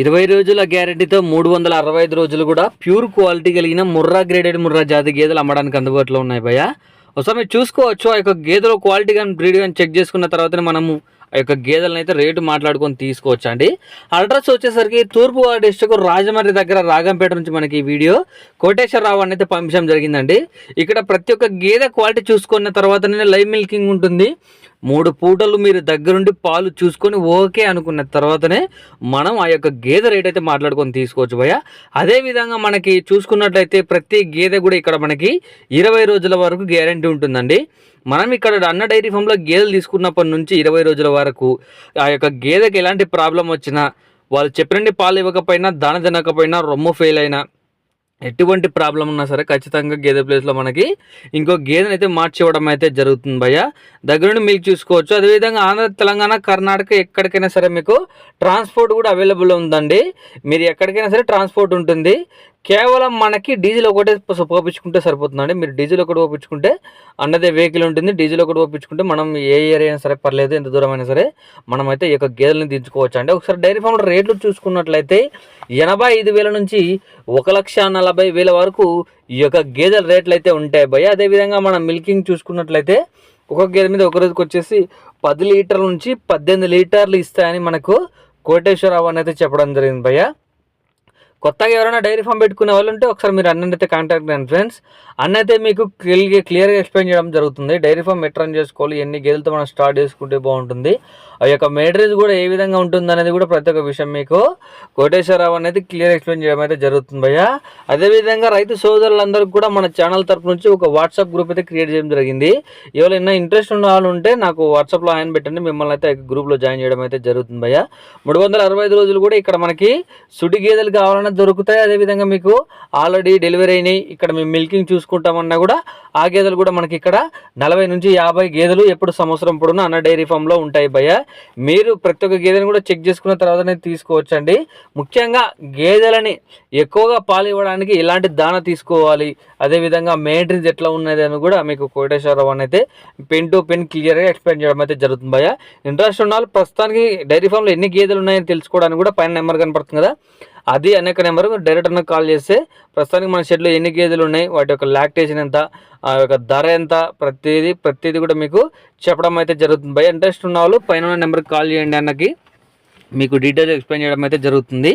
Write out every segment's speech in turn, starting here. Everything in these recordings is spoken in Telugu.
20 రోజుల గ్యారెంటీతో 365 రోజులు కూడా ప్యూర్ క్వాలిటీ కలిగిన ముర్రా గ్రేడెడ్ ముర్రా జాతి గేదెలు అమ్మడానికి అందుబాటులో ఉన్నాయి భయ్య. ఒకసారి మీరు చూసుకోవచ్చు. ఆ యొక్క గేదెలో క్వాలిటీ కానీ బ్రీడ్ కానీ చెక్ చేసుకున్న తర్వాతనే మనము ఆ యొక్క గేదెలను అయితే రేటు మాట్లాడుకొని తీసుకోవచ్చు అండి. అడ్రస్ వచ్చేసరికి తూర్పుగోదావరి డిస్ట్రిక్ట్ రాజమండ్రి దగ్గర రాగంపేట నుంచి మనకి ఈ వీడియో కోటేశ్వరరావు అని అయితే పంపించడం జరిగిందండి. ఇక్కడ ప్రతి ఒక్క గేదె క్వాలిటీ చూసుకున్న తర్వాతనే లైవ్ మిల్కింగ్ ఉంటుంది. 3 పూటలు మీరు దగ్గరుండి పాలు చూసుకొని ఓకే అనుకున్న తర్వాతనే మనం ఆ యొక్క గేదె రేట్ అయితే మాట్లాడుకొని తీసుకోవచ్చు భయ్య. అదేవిధంగా మనకి చూసుకున్నట్లయితే ప్రతి గేదె కూడా ఇక్కడ మనకి 20 రోజుల వరకు గ్యారెంటీ ఉంటుందండి. మనం ఇక్కడ అన్న డైరీ ఫామ్లో గేదెలు తీసుకున్నప్పటి నుంచి 20 రోజుల వరకు ఆ యొక్క గేదెకి ఎలాంటి ప్రాబ్లం వచ్చినా, వాళ్ళు చెప్పినన్ని పాలు ఇవ్వకపోయినా, దాన తినకపోయినా, రొమ్ము ఫెయిల్ అయినా, ఎటువంటి ప్రాబ్లం ఉన్నా సరే ఖచ్చితంగా గేదె ప్లేస్లో మనకి ఇంకో గేదెని అయితే మార్చి ఇవ్వడం అయితే జరుగుతుంది భయ్య. దగ్గరుండి మిల్క్ చూసుకోవచ్చు. అదేవిధంగా ఆంధ్ర, తెలంగాణ, కర్ణాటక ఎక్కడికైనా సరే మీకు ట్రాన్స్పోర్ట్ కూడా అవైలబుల్ ఉందండి. మీరు ఎక్కడికైనా సరే ట్రాన్స్పోర్ట్ ఉంటుంది. కేవలం మనకి డీజిల్ ఒకటే పోపించుకుంటే సరిపోతుందండి. మీరు డీజిల్ ఒకటి పోపించుకుంటే అన్నదే వెహికల్ ఉంటుంది. డీజిల్ ఒకటి పోపించుకుంటే మనం ఏ ఏరియా అయినా సరే పర్లేదు, ఎంత దూరం అయినా సరే మనమైతే ఈ యొక్క గేదెలను దించుకోవచ్చు అండి. ఒకసారి డైరీ ఫామ్లో రేట్లు చూసుకున్నట్లయితే 85,000 నుంచి 1,40,000 వరకు ఈ యొక్క గేదెల రేట్లు అయితే ఉంటాయి భయ్య. అదేవిధంగా మనం మిల్కింగ్ చూసుకున్నట్లయితే ఒక గేదె మీద ఒక రోజుకి వచ్చేసి 10 లీటర్ల నుంచి 18 లీటర్లు ఇస్తాయని మనకు కోటేశ్వరరావు అని అయితే చెప్పడం జరిగింది భయ్య. కొత్తగా ఎవరైనా డైరీ ఫామ్ పెట్టుకునే వాళ్ళు ఉంటే ఒకసారి మీరు అన్నైతే కాంటాక్ట్ చేయండి ఫ్రెండ్స్. అన్నైతే మీకు క్లియర్గా ఎక్స్ప్లెయిన్ చేయడం జరుగుతుంది. డైరీ ఫామ్ ఎట్ రన్ చేసుకోవాలి, ఎన్ని గేదెలతో మనం స్టార్ట్ చేసుకుంటే బాగుంటుంది, ఆ యొక్క మెయింటెనెన్స్ కూడా ఏ విధంగా ఉంటుంది అనేది కూడా ప్రతి ఒక్క విషయం మీకు కోటేశ్వరరావు అనేది క్లియర్ ఎక్స్ప్లెయిన్ చేయడం అయితే జరుగుతుంది భయ్య. అదేవిధంగా రైతు సోదరులందరికీ కూడా మన ఛానల్ తరపు నుంచి ఒక వాట్సాప్ గ్రూప్ అయితే క్రియేట్ చేయడం జరిగింది. ఎవరైనా ఇంట్రెస్ట్ ఉన్న వాళ్ళు ఉంటే నాకు వాట్సాప్లో ఆయన పెట్టండి, మిమ్మల్ని అయితే గ్రూప్లో జాయిన్ చేయడం అయితే జరుగుతుంది భయ్య. 365 రోజులు కూడా ఇక్కడ మనకి సుడి గేదెలు కావాలన్నా దొరుకుతాయి. అదేవిధంగా మీకు ఆల్రెడీ డెలివరీ అయినాయి, ఇక్కడ మేము మిల్కింగ్ చూసుకుంటామన్నా కూడా ఆ గేదెలు కూడా మనకి ఇక్కడ 40 నుంచి 50 గేదెలు ఎప్పుడు సంవత్సరం పొడున అన్న డైరీ ఫామ్లో ఉంటాయి భయ్య. మీరు ప్రతి ఒక్క గేదెని కూడా చెక్ చేసుకున్న తర్వాతనే తీసుకోవచ్చండి. ముఖ్యంగా గేదెలని ఎక్కువగా పాలు ఇవ్వడానికి ఎలాంటి దాన తీసుకోవాలి, అదేవిధంగా మెయింటెనెన్స్ ఎట్లా ఉన్నది అని కూడా మీకు కోటేశ్వరరావు అని అయితే పెన్ టు పెన్ క్లియర్గా ఎక్స్ప్లెయిన్ చేయడం అయితే జరుగుతుంది భయ్య. ఇంట్రెస్ట్ ఉన్న వాళ్ళు ప్రస్తుతానికి డైరీ ఫామ్లో ఎన్ని గేదెలు ఉన్నాయని తెలుసుకోవడానికి కూడా పైన నెంబర్ కనపడుతుంది కదా, అది అనేక నెంబర్ డైరెక్ట్ అన్న కాల్ చేస్తే ప్రస్తుతానికి మన షెడ్లో ఎన్ని గేదెలు ఉన్నాయి, వాటి యొక్క లాక్టేషన్ ఎంత, ఆ యొక్క ధర ఎంత, ప్రతిదీ కూడా మీకు చెప్పడం అయితే జరుగుతుంది భయ్య. ఇంట్రెస్ట్ ఉన్న వాళ్ళు పైన ఉన్న నెంబర్కి కాల్ చేయండి, అన్నకి మీకు డీటెయిల్స్ ఎక్స్ప్లెయిన్ చేయడం అయితే జరుగుతుంది.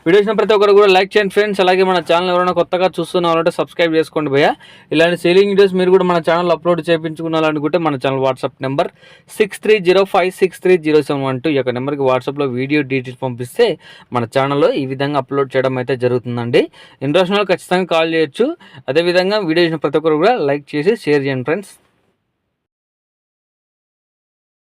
వీడియోస్ని ప్రతి ఒక్కరు కూడా లైక్ చేయండి ఫ్రెండ్స్. అలాగే మన ఛానల్ ఎవరైనా కొత్తగా చూస్తున్న వాళ్ళంటే సబ్స్క్రైబ్ చేసుకోండి భయ్య. ఇలాంటి సేలింగ్ వీడియోస్ మీరు కూడా మన ఛానల్ అప్లోడ్ చేయించుకున్నారనుకుంటే మన ఛానల్ వాట్సాప్ నెంబర్ 6305630712 ఈ యొక్క నెంబర్కి వాట్సాప్లో వీడియో డీటెయిల్స్ పంపిస్తే మన ఛానల్లో ఈ విధంగా అప్లోడ్ చేయడం అయితే జరుగుతుందండి. ఇంట్రెస్ట్ ఖచ్చితంగా కాల్ చేయొచ్చు. అదేవిధంగా వీడియోస్ని ప్రతి ఒక్కరు కూడా లైక్ చేసి షేర్ చేయండి ఫ్రెండ్స్.